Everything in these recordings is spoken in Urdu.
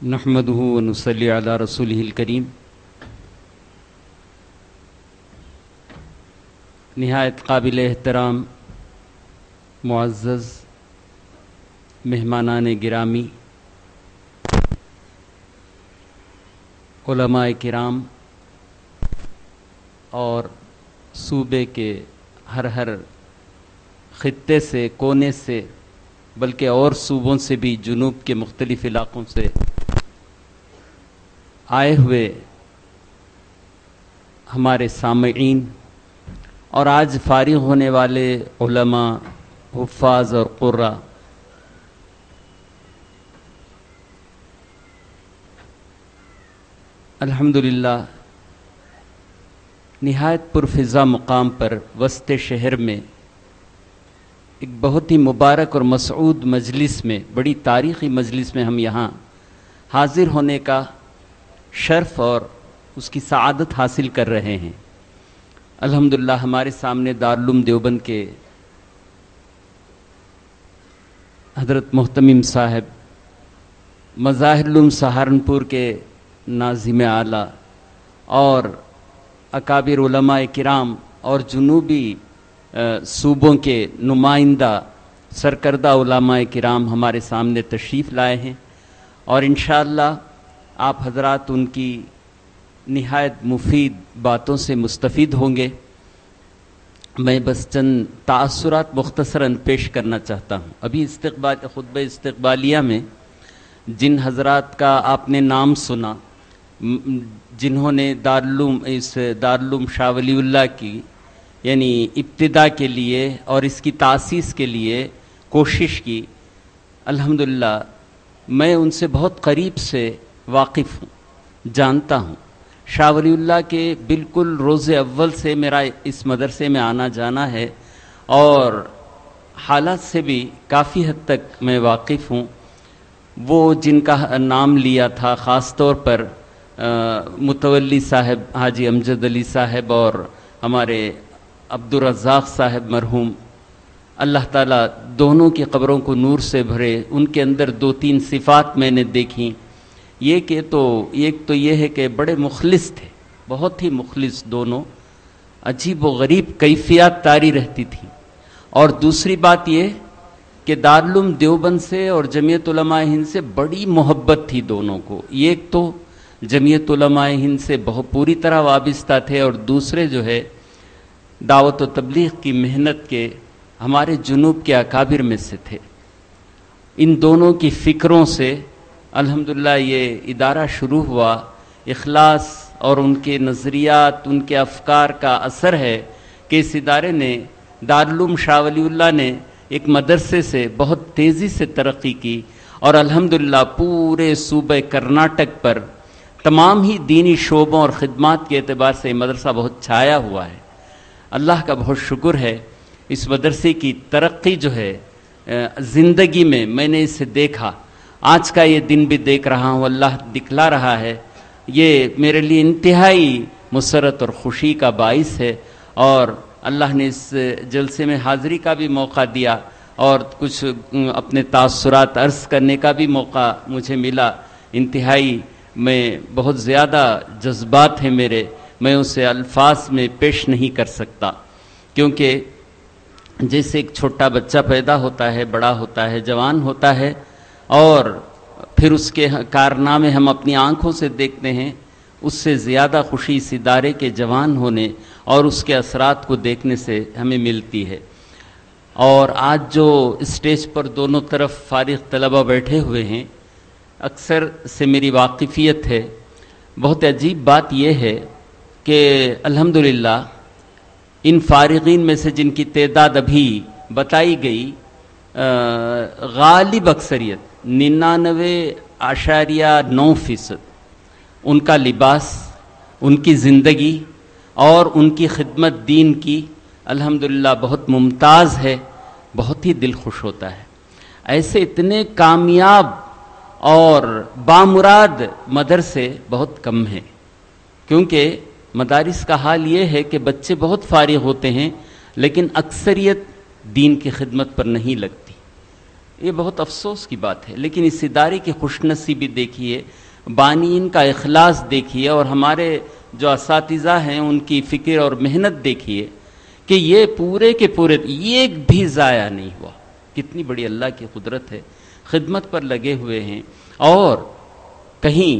نحمده ونصلي على رسوله الكريم۔ نہایت قابل احترام معزز مہمانان گرامی، علماء کرام اور صوبے کے ہر خطے سے، کونے سے، بلکہ اور صوبوں سے بھی، جنوب کے مختلف علاقوں سے آئے ہوئے ہمارے سامعین اور آج فارغ ہونے والے علماء، حفاظ اور قراء، الحمدللہ نہایت پرفضا مقام پر وسط شہر میں ایک بہت ہی مبارک اور مسعود مجلس میں، بڑی تاریخی مجلس میں ہم یہاں حاضر ہونے کا شرف اور اس کی سعادت حاصل کر رہے ہیں۔ الحمدللہ ہمارے سامنے دارالعلوم دیوبند کے حضرت محتمم صاحب، مظاہر العلوم سہارنپور کے ناظم اعلیٰ اور اکابر علماء کرام اور جنوبی صوبوں کے نمائندہ سرکردہ علماء کرام ہمارے سامنے تشریف لائے ہیں، اور انشاءاللہ آپ حضرات ان کی نہایت مفید باتوں سے مستفید ہوں گے۔ میں بس چند تاثرات مختصراً پیش کرنا چاہتا ہوں۔ ابھی خطبہ استقبالیہ میں جن حضرات کا آپ نے نام سنا، جنہوں نے دارالعلوم شاہ ولی اللہ کی یعنی ابتدا کے لیے اور اس کی تاسیس کے لیے کوشش کی، الحمدللہ میں ان سے بہت قریب سے واقف ہوں، جانتا ہوں۔ شاہ ولی اللہ کے بالکل روز اول سے میرا اس مدرسے میں آنا جانا ہے، اور حالات سے بھی کافی حد تک میں واقف ہوں۔ وہ جن کا نام لیا تھا، خاص طور پر متولی صاحب، حاجی امجد علی صاحب اور ہمارے عبدالرزاق صاحب مرحوم، اللہ تعالیٰ دونوں کی قبروں کو نور سے بھرے۔ ان کے اندر دو تین صفات میں نے دیکھیں، ایک تو یہ ہے کہ بڑے مخلص تھے، بہت ہی مخلص دونوں، عجیب و غریب کیفیات طاری رہتی تھی۔ اور دوسری بات یہ کہ دارالعلوم دیوبند سے اور جمعیت علماء ہند سے بڑی محبت تھی دونوں کو۔ ایک تو جمعیت علماء ہند سے بہت پوری طرح وابستہ تھے، اور دوسرے جو ہے دعوت و تبلیغ کی محنت کے ہمارے جنوب کے اکابر میں سے تھے۔ ان دونوں کی فکروں سے الحمدللہ یہ ادارہ شروع ہوا۔ اخلاص اور ان کے نظریات، ان کے افکار کا اثر ہے کہ اس ادارے نے، دارالعلوم شاہ ولی اللہ نے ایک مدرسے سے بہت تیزی سے ترقی کی، اور الحمدللہ پورے صوبہ کرناٹک پر تمام ہی دینی شعبوں اور خدمات کے اعتبار سے یہ مدرسہ بہت چھایا ہوا ہے۔ اللہ کا بہت شکر ہے، اس مدرسے کی ترقی جو ہے زندگی میں نے اسے دیکھا، آج کا یہ دن بھی دیکھ رہا ہوں، اللہ دکھلا رہا ہے۔ یہ میرے لیے انتہائی مسرت اور خوشی کا باعث ہے، اور اللہ نے اس جلسے میں حاضری کا بھی موقع دیا اور کچھ اپنے تاثرات عرض کرنے کا بھی موقع مجھے ملا۔ انتہائی میں بہت زیادہ جذبات ہیں میرے، میں اسے الفاظ میں پیش نہیں کر سکتا، کیونکہ جیسے ایک چھوٹا بچہ پیدا ہوتا ہے، بڑا ہوتا ہے، جوان ہوتا ہے، اور پھر اس کے کارنامے ہم اپنی آنکھوں سے دیکھتے ہیں، اس سے زیادہ خوشی اس ادارے کے جوان ہونے اور اس کے اثرات کو دیکھنے سے ہمیں ملتی ہے۔ اور آج جو اسٹیج پر دونوں طرف فارغ طلبہ بیٹھے ہوئے ہیں، اکثر سے میری واقفیت ہے۔ بہت عجیب بات یہ ہے کہ الحمدللہ ان فارغین میں سے جن کی تعداد ابھی بتائی گئی، غالب اکثریت 99.9% ان کا لباس، ان کی زندگی اور ان کی خدمت دین کی الحمدللہ بہت ممتاز ہے، بہت ہی دل خوش ہوتا ہے۔ ایسے اتنے کامیاب اور بامراد مدرسے بہت کم ہیں، کیونکہ مدارس کا حال یہ ہے کہ بچے بہت فارغ ہوتے ہیں، لیکن اکثریت دین کی خدمت پر نہیں لگتی۔ یہ بہت افسوس کی بات ہے، لیکن اس ادارے کی خوش نصیبی دیکھیے، بانئین کا اخلاص دیکھیے، اور ہمارے جو اساتذہ ہیں ان کی فکر اور محنت دیکھیے کہ یہ پورے کے پورے ایک بھی ضائع نہیں ہوا۔ کتنی بڑی اللہ کی قدرت ہے، خدمت پر لگے ہوئے ہیں، اور کہیں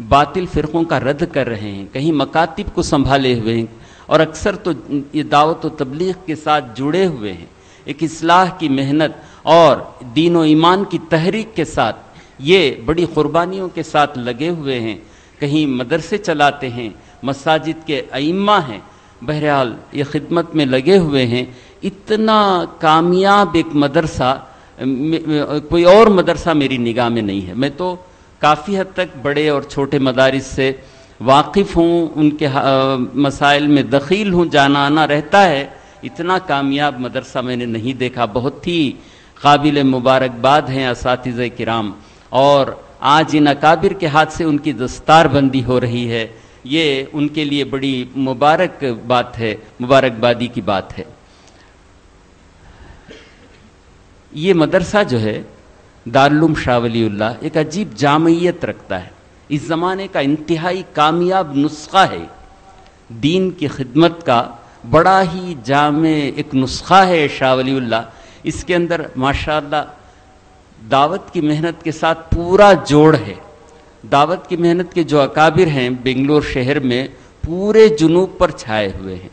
باطل فرقوں کا رد کر رہے ہیں، کہیں مکاتب کو سنبھالے ہوئے ہیں، اور اکثر تو یہ دعوت و تبلیغ کے ساتھ جڑے ہوئے ہیں، ایک اصلاح کی محنت اور دین و ایمان کی تحریک کے ساتھ یہ بڑی قربانیوں کے ساتھ لگے ہوئے ہیں، کہیں مدرسے چلاتے ہیں، مساجد کے ائمہ ہیں، بہرحال یہ خدمت میں لگے ہوئے ہیں۔ اتنا کامیاب ایک مدرسہ کوئی اور مدرسہ میری نگاہ میں نہیں ہے۔ میں تو کافی حد تک بڑے اور چھوٹے مدارس سے واقف ہوں، ان کے مسائل میں دخیل ہوں، جانا آنا رہتا ہے، اتنا کامیاب مدرسہ میں نے نہیں دیکھا۔ بہت ہی قابل مبارکباد ہیں اساتذہ کرام، اور آج ان اکابر کے ہاتھ سے ان کی دستار بندی ہو رہی ہے، یہ ان کے لیے بڑی مبارک بات ہے، مبارکبادی کی بات ہے۔ یہ مدرسہ جو ہے دارالعلوم شاہ ولی اللہ ایک عجیب جامعیت رکھتا ہے، اس زمانے کا انتہائی کامیاب نسخہ ہے، دین کی خدمت کا بڑا ہی جامع ایک نسخہ ہے شاہ ولی اللہ۔ اس کے اندر ماشاءاللہ دعوت کی محنت کے ساتھ پورا جوڑ ہے۔ دعوت کی محنت کے جو اکابر ہیں بنگلور شہر میں پورے جنوب پر چھائے ہوئے ہیں،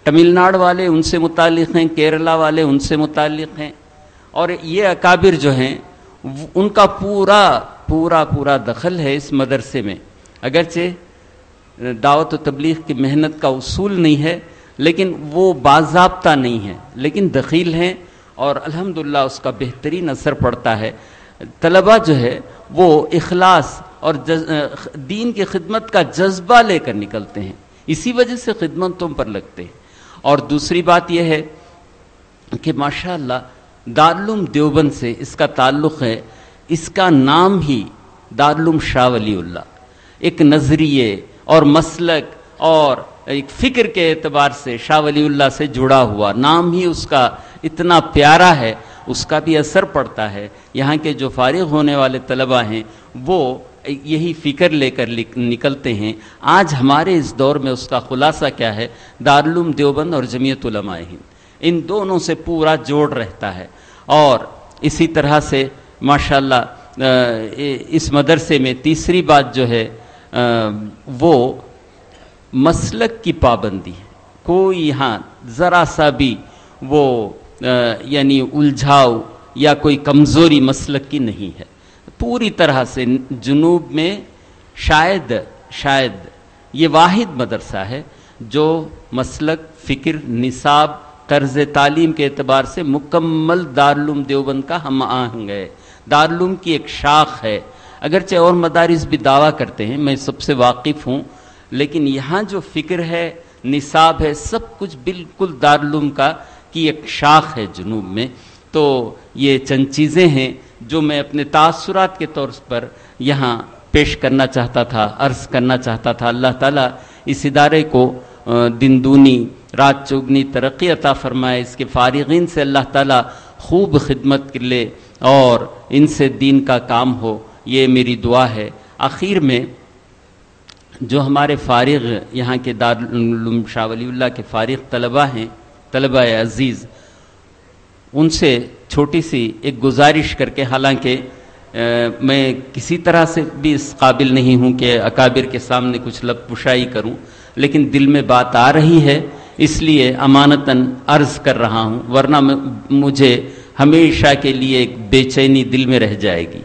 تمل ناڈو والے ان سے متعلق ہیں، کیرلا والے ان سے متعلق ہیں، اور یہ اکابر جو ہیں ان کا پورا دخل ہے اس مدرسے میں۔ اگرچہ دعوت و تبلیغ کی محنت کا اصول نہیں ہے، لیکن وہ باضابطہ نہیں ہے، لیکن دخیل ہیں، اور الحمدللہ اس کا بہترین اثر پڑتا ہے۔ طلبہ جو ہے وہ اخلاص اور دین کی خدمت کا جذبہ لے کر نکلتے ہیں، اسی وجہ سے خدمتوں پر لگتے ہیں۔ اور دوسری بات یہ ہے کہ ماشاءاللہ دارالعلوم دیوبند سے اس کا تعلق ہے، اس کا نام ہی دارالعلوم شاہ ولی اللہ، ایک نظریے اور مسلک اور ایک فکر کے اعتبار سے شاہ ولی اللہ سے جڑا ہوا نام ہی اس کا اتنا پیارا ہے، اس کا بھی اثر پڑتا ہے۔ یہاں کے جو فارغ ہونے والے طلبہ ہیں وہ یہی فکر لے کر نکلتے ہیں۔ آج ہمارے اس دور میں اس کا خلاصہ کیا ہے؟ دارالعلوم دیوبند اور جمعیت علماء ہند، ان دونوں سے پورا جوڑ رہتا ہے۔ اور اسی طرح سے ماشاءاللہ اس مدرسے میں تیسری بات جو ہے وہ مسلک کی پابندی ہے۔ کوئی یہاں ذرا سا بھی وہ یعنی الجھاؤ یا کوئی کمزوری مسلک کی نہیں ہے، پوری طرح سے جنوب میں شاید یہ واحد مدرسہ ہے جو مسلک، فکر، نصاب، طرز تعلیم کے اعتبار سے مکمل دارالعلوم دیوبند کا ہم آہنگ ہے، دارالعلوم کی ایک شاخ ہے۔ اگرچہ اور مدارس بھی دعویٰ کرتے ہیں، میں سب سے واقف ہوں، لیکن یہاں جو فکر ہے، نصاب ہے، سب کچھ بالکل دارالعلوم کی ایک شاخ ہے جنوب میں۔ تو یہ چند چیزیں ہیں جو میں اپنے تاثرات کے طور پر یہاں پیش کرنا چاہتا تھا، عرض کرنا چاہتا تھا۔ اللہ تعالیٰ اس ادارے کو دن دونی رات چوگنی ترقی عطا فرمائے، اس کے فارغین سے اللہ تعالیٰ خوب خدمت کر لے اور ان سے دین کا کام ہو، یہ میری دعا ہے۔ آخر میں جو ہمارے فارغ یہاں کے دارالعلوم شاہ ولی اللہ کے فارغ طلبہ ہیں، طلبہ عزیز، ان سے چھوٹی سی ایک گزارش کر کے، حالانکہ میں کسی طرح سے بھی اس قابل نہیں ہوں کہ اکابر کے سامنے کچھ لب پشائی کروں، لیکن دل میں بات آ رہی ہے، اس لیے امانتاً عرض کر رہا ہوں، ورنہ مجھے ہمیشہ کے لیے ایک بے چینی دل میں رہ جائے گی۔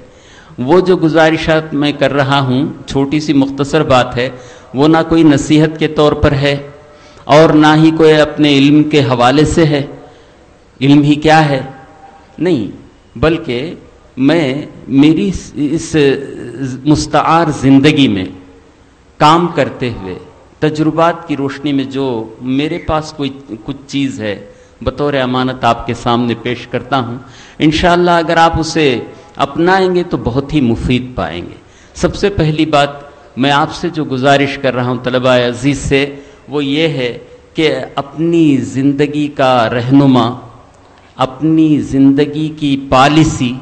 وہ جو گزارشات میں کر رہا ہوں، چھوٹی سی مختصر بات ہے، وہ نہ کوئی نصیحت کے طور پر ہے اور نہ ہی کوئی اپنے علم کے حوالے سے ہے، علم ہی کیا ہے، نہیں، بلکہ میں میری اس مستعار زندگی میں کام کرتے ہوئے تجربات کی روشنی میں جو میرے پاس کچھ چیز ہے، بطور امانت آپ کے سامنے پیش کرتا ہوں۔ انشاءاللہ اگر آپ اسے اپنائیں گے تو بہت ہی مفید پائیں گے۔ سب سے پہلی بات میں آپ سے جو گزارش کر رہا ہوں طلبہ عزیز سے، وہ یہ ہے کہ اپنی زندگی کا رہنما، اپنی زندگی کی پالیسی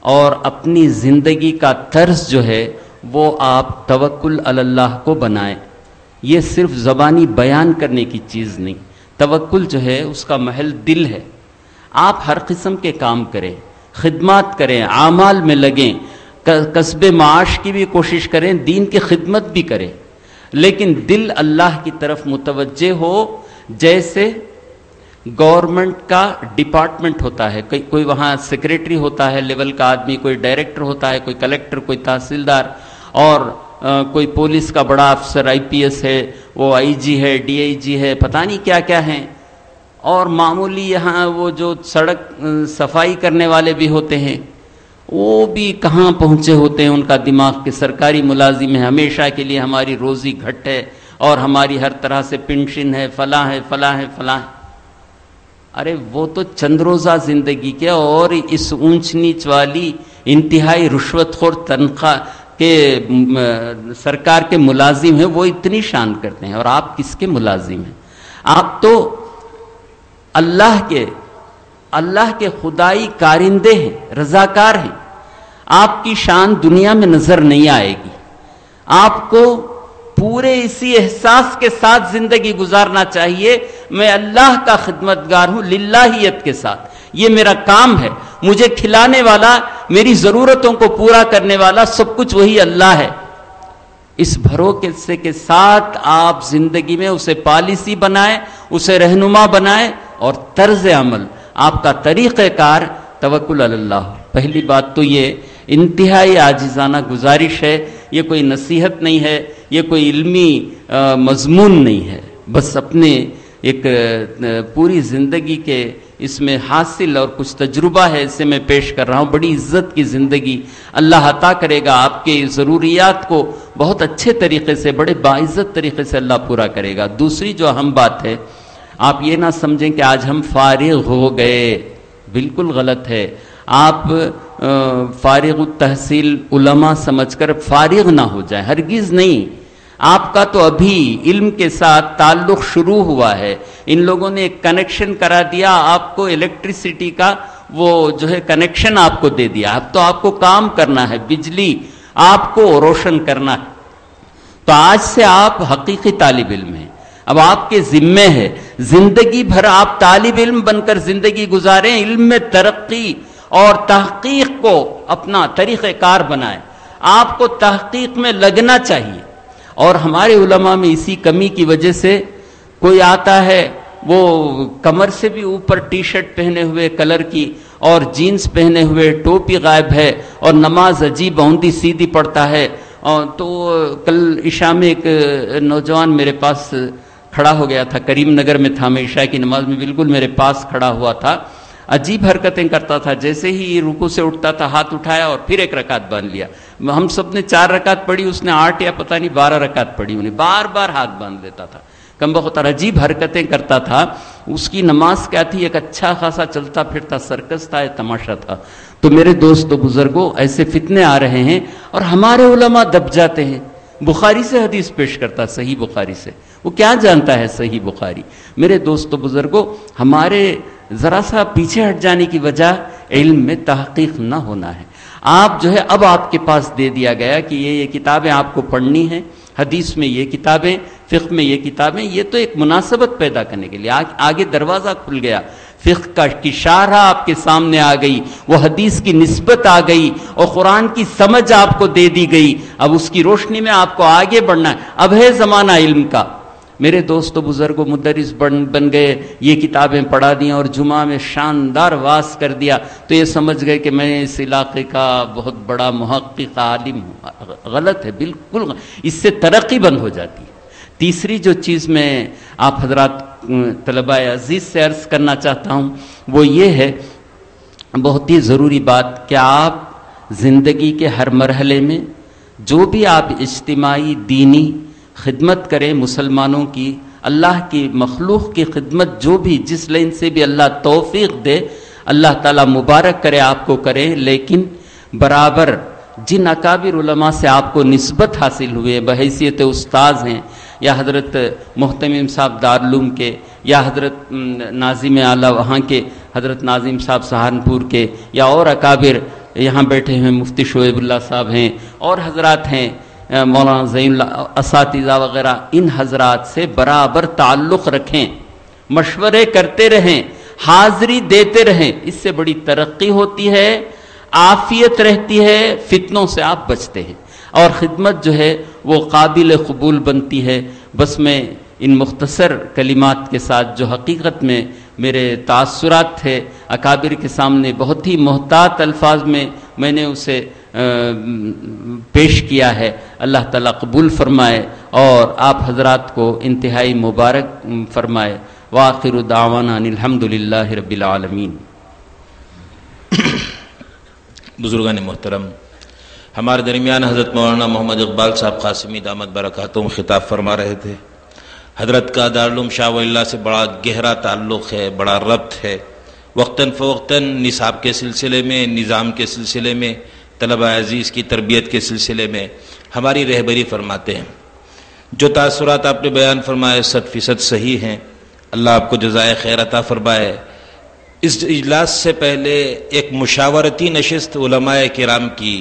اور اپنی زندگی کا طرز جو ہے وہ آپ توکل علی اللہ کو بنائیں. یہ صرف زبانی بیان کرنے کی چیز نہیں. توکل جو ہے اس کا محل دل ہے. آپ ہر قسم کے کام کریں، خدمات کریں، اعمال میں لگیں، کسب معاش کی بھی کوشش کریں، دین کی خدمت بھی کریں، لیکن دل اللہ کی طرف متوجہ ہو. جیسے گورنمنٹ کا ڈپارٹمنٹ ہوتا ہے، کوئی وہاں سیکریٹری ہوتا ہے لیول کا آدمی، کوئی ڈائریکٹر ہوتا ہے، کوئی کلیکٹر، کوئی تحصیلدار، اور کوئی پولیس کا بڑا افسر، آئی پی ایس ہے، وہ آئی جی ہے، ڈی آئی جی ہے، پتہ نہیں کیا کیا ہیں. اور معمولی یہاں وہ جو سڑک صفائی کرنے والے بھی ہوتے ہیں، وہ بھی کہاں پہنچے ہوتے ہیں. ان کا دماغ کے سرکاری ملازم ہے، ہمیشہ کے لیے ہماری روزی گھٹ ہے اور ہماری ہر طرح سے پینشن ہے، فلاں ہے، فلاں ہے، فلاں ہے. ارے وہ تو چند روزہ زندگی کے اور اس اونچ نیچ والی انتہائی رشوت خور تنخواہ کے سرکار کے ملازم ہیں، وہ اتنی شان کرتے ہیں. اور آپ کس کے ملازم ہیں؟ آپ تو اللہ کے خدائی کارندے ہیں، رضاکار ہیں. آپ کی شان دنیا میں نظر نہیں آئے گی. آپ کو پورے اسی احساس کے ساتھ زندگی گزارنا چاہیے، میں اللہ کا خدمتگار ہوں، للہیت کے ساتھ. یہ میرا کام ہے، مجھے کھلانے والا، میری ضرورتوں کو پورا کرنے والا سب کچھ وہی اللہ ہے. اس بھروسے کے ساتھ آپ زندگی میں اسے پالیسی بنائیں، اسے رہنما بنائیں، اور طرز عمل، آپ کا طریقہ کار توکل علی اللہ. پہلی بات تو یہ انتہائی عاجزانہ گزارش ہے، یہ کوئی نصیحت نہیں ہے، یہ کوئی علمی مضمون نہیں ہے، بس اپنے ایک پوری زندگی کے اس میں حاصل اور کچھ تجربہ ہے، اسے میں پیش کر رہا ہوں. بڑی عزت کی زندگی اللہ عطا کرے گا، آپ کے ضروریات کو بہت اچھے طریقے سے، بڑے باعزت طریقے سے اللہ پورا کرے گا. دوسری جو اہم بات ہے، آپ یہ نہ سمجھیں کہ آج ہم فارغ ہو گئے، بالکل غلط ہے. آپ فارغ التحصیل علماء سمجھ کر فارغ نہ ہو جائیں، ہرگز نہیں. آپ کا تو ابھی علم کے ساتھ تعلق شروع ہوا ہے. ان لوگوں نے ایک کنیکشن کرا دیا آپ کو، الیکٹریسٹی کا وہ جو ہے کنیکشن آپ کو دے دیا. اب تو آپ کو کام کرنا ہے، بجلی آپ کو روشن کرنا ہے. تو آج سے آپ حقیقی طالب علم ہیں. اب آپ کے ذمے ہے زندگی بھر آپ طالب علم بن کر زندگی گزاریں، علم میں ترقی اور تحقیق کو اپنا طریقہ کار بنائیں. آپ کو تحقیق میں لگنا چاہیے. اور ہمارے علماء میں اسی کمی کی وجہ سے کوئی آتا ہے وہ کمر سے بھی اوپر ٹی شرٹ پہنے ہوئے کلر کی اور جینز پہنے ہوئے، ٹوپی غائب ہے، اور نماز عجیب اوندھی سیدھی پڑھتا ہے. تو کل عشاء میں ایک نوجوان میرے پاس کھڑا ہو گیا تھا، کریم نگر میں تھا، میں عشاء کی نماز میں بالکل میرے پاس کھڑا ہوا تھا. عجیب حرکتیں کرتا تھا، جیسے ہی رکوع سے اٹھتا تھا ہاتھ اٹھایا اور پھر ایک رکعت باندھ لیا. ہم سب نے 4 رکعت پڑھی، اس نے 8 یا پتہ نہیں 12 رکعت پڑھی. انہیں بار بار ہاتھ باندھ لیتا تھا، کم بخت عجیب حرکتیں کرتا تھا. اس کی نماز کیا تھی؟ ایک اچھا خاصا چلتا پھرتا سرکس تھا، تماشا تھا. تو میرے دوستو بزرگوں، ایسے فتنے آ رہے ہیں اور ہمارے علماء دب جاتے ہیں. بخاری سے حدیث پیش کرتا، صحیح بخاری سے، وہ کیا جانتا ہے صحیح بخاری؟ میرے دوستو بزرگوں، ہمارے ذرا سا پیچھے ہٹ جانے کی وجہ علم میں تحقیق نہ ہونا ہے. آپ جو ہے اب آپ کے پاس دے دیا گیا کہ یہ کتابیں آپ کو پڑھنی ہیں، حدیث میں یہ کتابیں، فقہ میں یہ کتابیں. یہ تو ایک مناسبت پیدا کرنے کے لیے آگے دروازہ کھل گیا. فقہ کی شرح آپ کے سامنے آ گئی، وہ حدیث کی نسبت آ گئی، اور قرآن کی سمجھ آپ کو دے دی گئی. اب اس کی روشنی میں آپ کو آگے بڑھنا ہے. اب ہے زمانہ علم کا. میرے دوستو بزرگوں، مدرس بن گئے، یہ کتابیں پڑھا دیں اور جمعہ میں شاندار واز کر دیا تو یہ سمجھ گئے کہ میں اس علاقے کا بہت بڑا محقق عالم ہوں. غلط ہے، بالکل. اس سے ترقی بند ہو جاتی ہے. تیسری جو چیز میں آپ حضرات طلباء عزیز سے عرض کرنا چاہتا ہوں وہ یہ ہے، بہت ہی ضروری بات، کہ آپ زندگی کے ہر مرحلے میں جو بھی آپ اجتماعی دینی خدمت کریں، مسلمانوں کی، اللہ کی مخلوق کی خدمت، جو بھی جس لائن سے بھی اللہ توفیق دے، اللہ تعالیٰ مبارک کرے آپ کو کریں. لیکن برابر جن اکابر علماء سے آپ کو نسبت حاصل ہوئے، بحیثیت استاذ ہیں، یا حضرت محتمم صاحب دارالعلوم کے، یا حضرت ناظم اعلیٰ وہاں کے، حضرت ناظم صاحب سہارنپور کے، یا اور اکابر یہاں بیٹھے ہوئے مفتی شعیب اللہ صاحب ہیں اور حضرات ہیں، مولانا زین اللہ، اساتذہ وغیرہ، ان حضرات سے برابر تعلق رکھیں، مشورے کرتے رہیں، حاضری دیتے رہیں، اس سے بڑی ترقی ہوتی ہے، عافیت رہتی ہے، فتنوں سے آپ بچتے ہیں، اور خدمت جو ہے وہ قابل قبول بنتی ہے۔ بس میں ان مختصر کلمات کے ساتھ جو حقیقت میں میرے تاثرات تھے اکابر کے سامنے بہت ہی محتاط الفاظ میں نے اسے پیش کیا ہے، اللہ تعالیٰ قبول فرمائے اور آپ حضرات کو انتہائی مبارک فرمائے۔ وآخر دعوانا ان الحمدللہ رب العالمین۔ بزرگان محترم، ہمارے درمیان حضرت مولانا محمد اقبال صاحب قاسمی دامت برکاتہم خطاب فرما رہے تھے۔ حضرت کا دارالعلوم شاہ ولی اللہ سے بڑا گہرا تعلق ہے، بڑا ربط ہے۔ وقتاً فوقتاً نصاب کے سلسلے میں، نظام کے سلسلے میں، طلبہ عزیز کی تربیت کے سلسلے میں ہماری رہبری فرماتے ہیں۔ جو تاثرات آپ نے بیان فرمائے 100% صحیح ہیں، اللہ آپ کو جزائے خیر عطا فرمائے۔ اس اجلاس سے پہلے ایک مشاورتی نشست علماء کرام کی